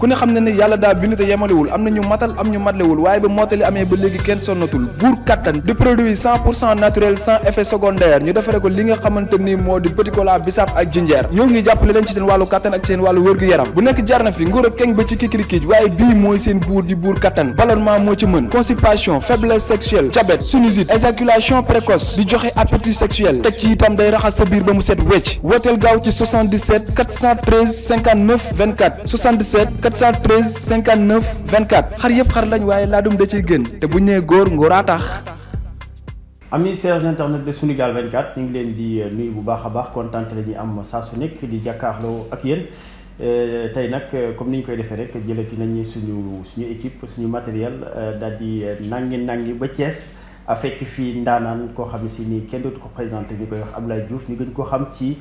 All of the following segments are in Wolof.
ku ne xam ne ne yàlla daa bind te yemalewul am na ñu matal am ñu matlewul waaye ba mottali amee ba léegi kenn sonnatul buur kattan di produit 100% naturel sans effet secondaire ñu defare ko li nga xamante ni moo di petit cola bisaab ak jinjeer ñoo ngi jàppale leen ci seen wàllu kattan ak seen wàllu wërgu-yaram bu nekk jarna fi nguur ak keng ba ci kikirikiij waaye bii mooy seen buur di buur kattan ballonnement moo ci mën constipation faiblesse sexuelle diabète sinusite éjaculation précoce di joxe appétit sexuel teg ci itam day raxas sa biir ba mu set wecc wooteel gaaw ci 77 413 59 24 77 413 59 24 xar yëpp xar lañ waaye laadum da ciy gën te bu ñu nee góor ngóoraa tax. amis chers internet de Sunugal 24 ñu ngi leen di nuyu bu baax a baax kontaan la ñuy am saa su nekk di jàkkaarloo ak yéen tey nag comme ni ñu koy defee rek jëlati nañu suñu équipe suñu matériel daal di nangi ba Thiès a fekk fii ndaanaan koo xam ne si ni kenn dootu ko présenté ñu koy wax Ablaye Diouf ñu gën koo xam ci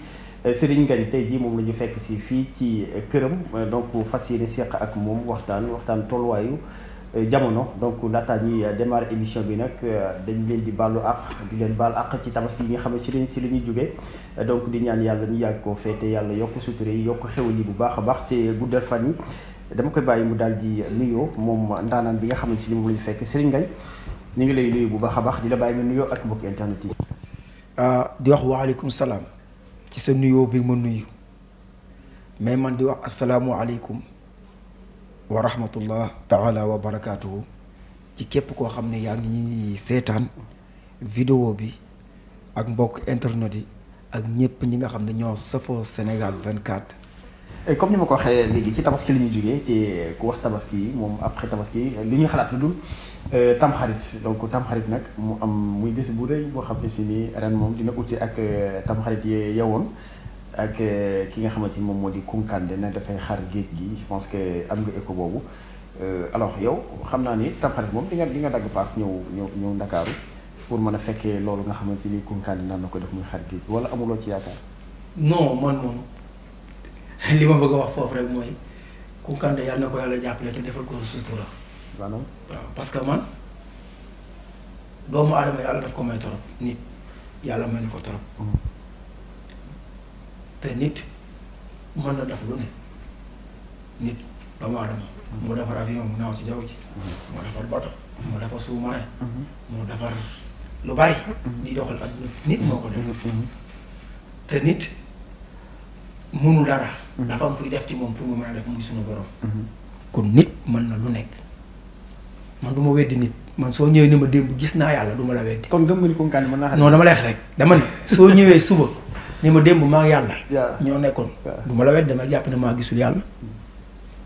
Serigne Ngagne tey jii moom la ñu fekk si fii ci këram donc fas yéene seq ak moom waxtaan tolluwaayu jamono donc laataa ñuy démarrer émission bi nag dañ leen di baalu àq di leen baal àq ci tabaski yi nga xam ne si la ñuy jógee donc di ñaan yàlla ñu yàgg koo feete yàlla yokk sutura yi yokk xewal yi bu baax a baax te guddal fan yi dama koy bàyyi mu daal di nuyoo moom ndaanaan bi nga xamante ni moom la ñu fekk Serigne Ngagne ñu ngi lay nuyu bu baax a baax di la bàyyi mu nuyoo ak mbokki internet yi. di wax waaleykum salaam ci sa nuyoo bi ma nuyu mais man di wax asalaamualeykum wa rahmatullah taala wa barakaatuhu ci képp koo xam ne yaa ngi ñuy seetaan vidéo bi ak mbokk internet yi ak ñëpp ñi nga xam ne ñoo safoo Sénégal 24. comme ni ma ko waxee léegi ci tabaski la ñuy jógee te ku wax tabaski yi moom après tabaski li ñuy xalaat lu dul tamxarit donc tamxarit nag mu am muy bés bu rëy boo xam ne si ni ren moom dina uti ak tamxarit yi yewoon ak ki nga xamante ni moom moo di Kounkandé ne dafay xar géej gi je pense que am nga écho boobu alors yow xam naa ni tamxarit moom di nga dagg paas ñëw Ndakaaru pour mën a fekkee loolu nga xamante ni Kounkandé naan na ko def muy xar géej wala amuloo ci yaakaar. non man moom li ma bëgg a wax foofu rek mooy Kounkandé yàlla na ko yàlla jàppale te defal ko sutura. waaw parce que man doomu aadama yàlla daf ko may torop nit yàlla may na ko torop. te nit mën na def lu ne nit doomu aadama moo defar avion mu naaw ci jaww ji moo defar bato moo defar sous-marin moo defar lu bari di doxal adduna nit moo ko def te nit mënul dara dafa am kuy def ci moom pour mu mën a def muy suñu borom kon nit mën na lu nekk man du ma weddi nit man soo ñëwee ni ma démb gis naa yàlla du ma la weddi kon gëm nga ni Kounkandé mën naa non dama lay wax rek dama ni soo ñëwee suba ni ma démb maa yàlla ñoo nekkoon du ma la wet dama jàpp ne maa gisul yàlla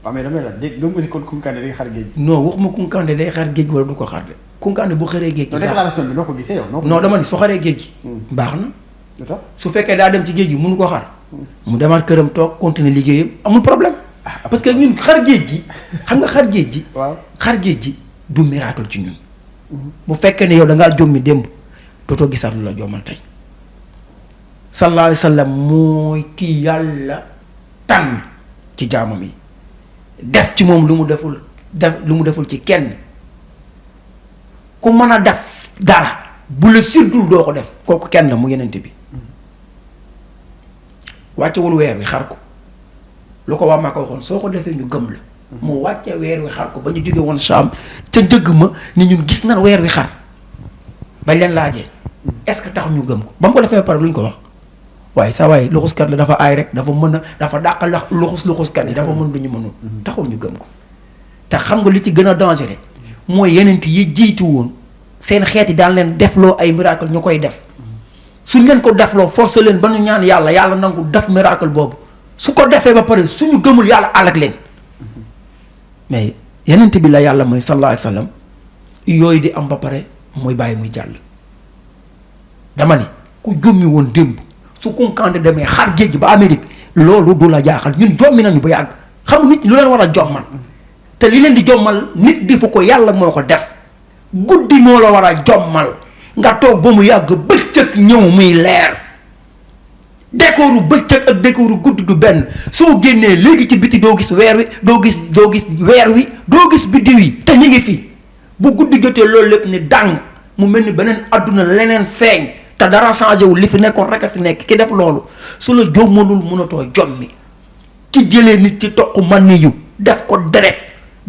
waaw mais damay la dégg nga ni kon Kounkandé day xar géej non waxuma Kounkandé day xar géej wala du ko xar de Kounkandé bu xaree géej gi déclaration bi noo ko gisee yow non dama ni su xaree géej gi baax na su fekkee daa dem ci géej gi mënu ko xar mu demaat këram toog continuer liggéeyam amul problème parce que ñun xar géej gi xam nga xar géej gi xar géej gi du miracle ci ñun bu fekkee ne yow da ngaa jommi démb dootoo gisaat lu la jommal tey sallallahu alayhi wa sallam mooy kii yàlla tànn ci jaamam yi def ci moom lu mu deful ci kenn ku mën a def dara bu la sirdul doo ko def kooku kenn la mu yenente bi wàccewul weer wi xar ko lu ko waa maa ko waxoon soo ko defee ñu gëm la mu wàcce weer wi xar ko ba ñu jóge woon Saam ca njëgg ma ni ñun gis na weer wi xar bañ leen laajee est-ce que tax ñu gëm ko ba mu ko defee pare lu ñu ko wax waaye saa waaye luxuskat la dafa aay rek dafa mën a dafa dàqal la luxuskat yi dafa mën lu ñu mënul taxul ñu gëm ko te xam nga li ci gën a dangereux mooy yeneen yi jiitu woon seen xeet yi daan leen defloo ay miracle ñu koy def suñ leen ko defloo force leen ba ñu ñaan yàlla nangu def miracle boobu su ko defee ba pare suñu gëmul yàlla alak leen mais yeneen bi la yàlla mooy sallallahu alayhi wa sallam yooyu di am ba pare mooy bàyyi muy jàll dama ni ku jommi woon démb su Kounkandé demee xar géej gi ba Amérique loolu du la jaaxal ñun jommi nañu ba yàgg xam nit lu leen war a jommal te li leen di jommal nit di fu ko yàlla moo ko def guddi moo la war a jommal nga toog ba mu yàgg bëccëg ñëw muy leer décooru bëccëg ak décooru guddi du benn soo génnee léegi ci biti doo gis weer wi doo gis weer wi doo gis biddiw yi te ñu ngi fi bu guddi jotee loolu lépp ni dàng mu mel ni beneen adduna leneen feeñ te dara changé wul li fi nekkoon rek a fi nekk ki def loolu su la jommalul mënatoo jommi ki jëlee nit ci toq man ni yu def ko deret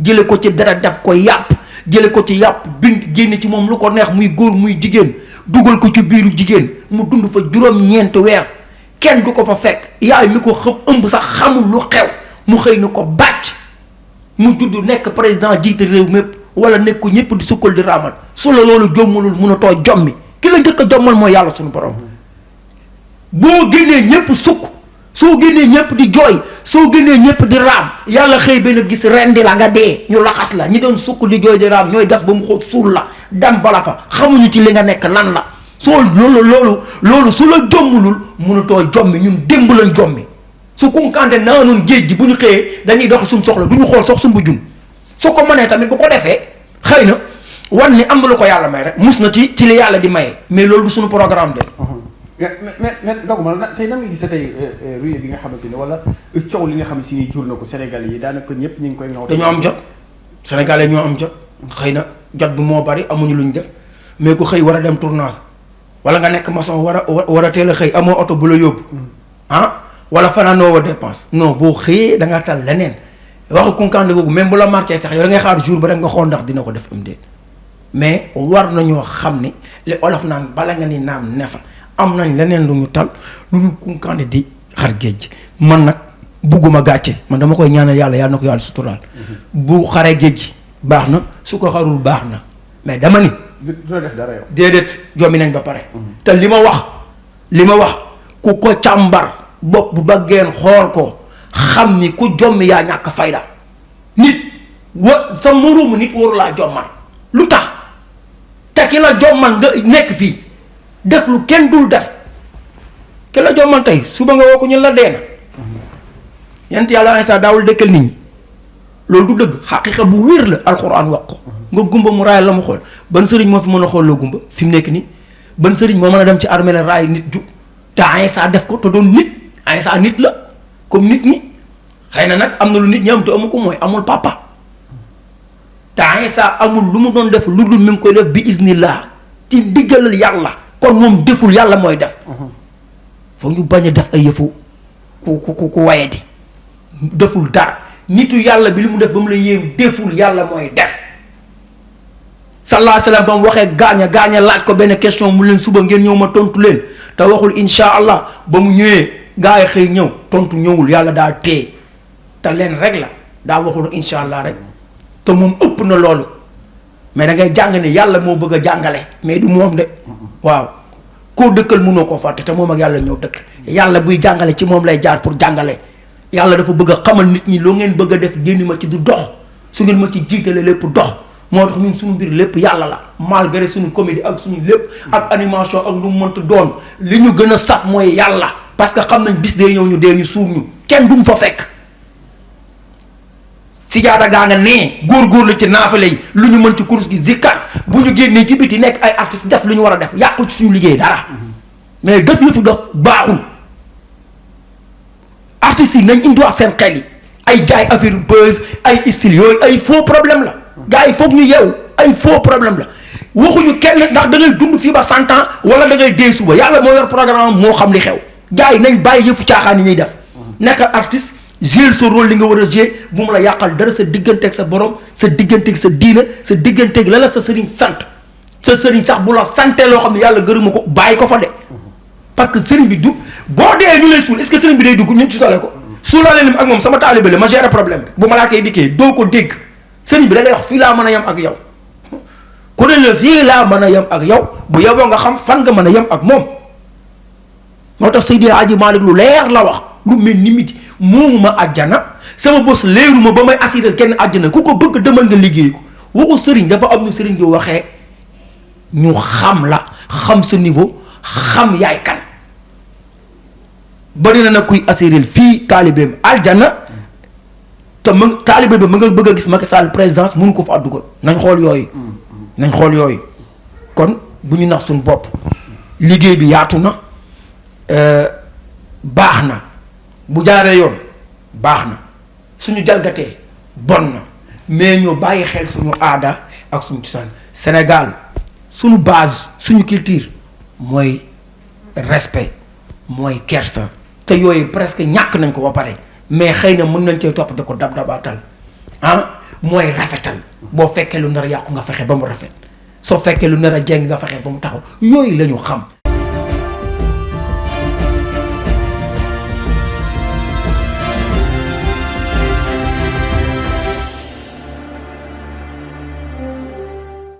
jële ko ci deret def ko yàpp jële ko ci yàpp bind génne ci moom lu ko neex muy góor muy jigéen dugal ko ci biiru jigéen mu dund fa juróom-ñeenti weer kenn du ko fa fekk yaay mi ko xam ëmb sax xamul lu xew mu xëy na ko bàcc mu judd nekk président jiite réew mépp wala nekk ko ñëpp di sukkal di raamal su la loolu jommalul mun a too jommi ki la njëkk a jommal mooy yàlla suñu borom boo génnee ñëpp sukk soo génnee ñëpp di jooy soo génnee ñëpp di raam yàlla xëy benn gis rendi la nga dee ñu laxas la ñi doon sukk di jooy di raam ñooy gas ba mu xóot suul la dam bala fa xamuñu ci li nga nekk lan la soo loolu su la jommalul mun a too jommi ñun démb lañ jommi su kunkande naanoon géej gi bu ñu xëyee dañuy dox suñu soxla du ñu xool sax sumbu jun su ko mënee tamit bu ko defee xëy na wan ni am na lu ko yàlla may rek mus na ci li yàlla di maye mais loolu du suñu programme de. mais doguma la tey nan nga gisee tey ruée bi nga xamante ne wala coow li nga xam si ni jur na ko Sénégal yi daanaka ñëpp ñu ngi koy. dañoo am jot Sénégalais ñoo am jot xëy na jot bi moo bari amuñu lu ñu def mais ku xëy war a dem tournage wala nga nekk maçon war a teel a xëy amoo oto bu la yóbbu ah wala fanaanoo wa dépense non boo xëyee da ngaa tal leneen waxu kunkande googu même bu la marqué sax yow da ngay xaar jour ba rek nga xool ndax dina ko def am déet mais war nañoo xam ni li olof naan bala nga ni naam ne fa am nañ leneen lu ñu tal lu ñu kunkande di xar géej man nag bugguma gàcce man dama koy ñaanal yàlla na ko yàlla suturaal bu xaree géej baax na su ko xarul baax na mais dama ni du def dara yow. déedéet jommi nañ ba pare te li ma wax ku ko càmbar bopp bu bëggeen xool ko xam ni ku jommi yaa ñàkk fayda nit sa moroomu nit waru laa jommal lu tax te ki la jommal nga nekk fii def lu kenn dul def ki la jommal tey suba nga woo ko ñu la dee na yent yàlla Isaa daawul dëkkal nit ñi loolu du dëgg xaqiiqa bu wér la alxuraan wax ko nga gumba mu raayal la mu xool ban sëriñ moo fi mën a xool loo gumba fi mu nekk nii ban sëriñ moo mën a dem ci armée la raay nit ju te Isaa def ko te doon nit Isaa nit la comme nit ñi xëy na nag am na lu nit ñi am te amu ko mooy amul papa te Isaa amul lu mu doon def lu dul mi ngi koy def bi iznillah ci diggalal yàlla kon moom deful yàlla mooy def foog ñu bañ a def ay yëfu ku waye di deful dara nitu yàlla bi li mu def ba mu la yéem deful yàlla mooy def sallallahu alayhi wa sallam ba mu waxee gaaña laaj ko benn question mu leen suba ngeen ñëw ma tontu leen te waxul insha allah ba mu ñëwee gaa yi xëy ñëw tontu ñëwul yàlla daa téye te leen rek la daa waxul insha allah rek te moom ëpp na loolu mais da ngay jàng ne yàlla moo bëgg a jàngale mais du moom de waaw koo dëkkal mënoo koo fàtte te moom ak yàlla ñëw dëkk yàlla buy jàngale ci moom lay jaar pour jàngale yàlla dafa bëgg a xamal nit ñi loo ngeen bëgg a def génn ma ci du dox su ngeen ma ci jiitale lépp dox moo tax ñun suñu mbir lépp yàlla la malgré suñu comédie ak suñu lépp ak animation ak lu mu mënta doon li ñu gën a saf mooy yàlla parce que xam nañ bis dee ñëw ñu dee ñu suur ñu kenn duñ fa fekk si jaada gaa nga nee góor-góorlu ci naafale yi lu ñu mën ci course gi zikkar bu ñu génnee ci biti nekk ay artistes def lu ñu war a def yàqul ci suñu liggéey dara mais def yëfu def baaxul artistes yi nañ indiwaat seen xel yi ay jaay affaire buzz ay style yooyu ay faux problème la gars yi foog ñu yeewu ay faux problème la waxuñu kenn ndax da ngay dund fii ba 100 ans wala da ngay dee suba yàlla moo yor programme moo xam li xew gars yi nañ bàyyi yëfu caaxaan yi ñuy def nekk artiste jouer sa rôle li nga war a jouer bu mu la yàqal dara sa digganteeg sa borom sa digganteeg sa diina sa digganteeg la la sa sëriñ sant sa sëriñ sax bu la santee loo xam ne yàlla gërëma ko bàyyi ko fa de parce que sëriñ bi du boo dee ñu lay suul est-ce que sëriñ bi day dugg ñun ci tole ko suulaale lim ak moom sama taalibe la ma gérer problème bi bu ma laa koy dikkee doo ko dégg sëriñ bi da ngay wax fii laa mën a yem ak yow ku ne la fii laa mën a yem ak yow bu yeboo nga xam fan nga mën a yem ak moom moo tax Seydi Hadji Malick lu leer la wax lu mel ni miti moomu ma àjjana sama bos leeru ma ba may assuré kenn àjjana ku ko bëgg demal nga liggéey ko waxu sëriñ dafa am nu sëriñ di waxee ñu xam la xam sa niveau xam yaay kan bari na nag kuy assuré fii taalibeem àjjana te ma taalibe ba ma nga bëgg a gis Macky Sall présidence mënu ko fa dugal nañ xool yooyu kon bu ñu nax suñu bopp liggéey bi yaatu na baax na bu jaaree yoon baax na suñu jalgatee bon na mais ñu bàyyi xel suñu aada ak suñu cosaan Sénégal suñu base suñu culture mooy respect mooy kersa te yooyu presque ñàkk nañ ko ba pare mais xëy na mën nañ cee topp da ko dab dabaatal ah mooy rafetal boo fekkee lu nar a yàqu nga fexe ba mu rafet soo fekkee lu nar a jeng nga fexe ba mu taxaw yooyu la ñu xam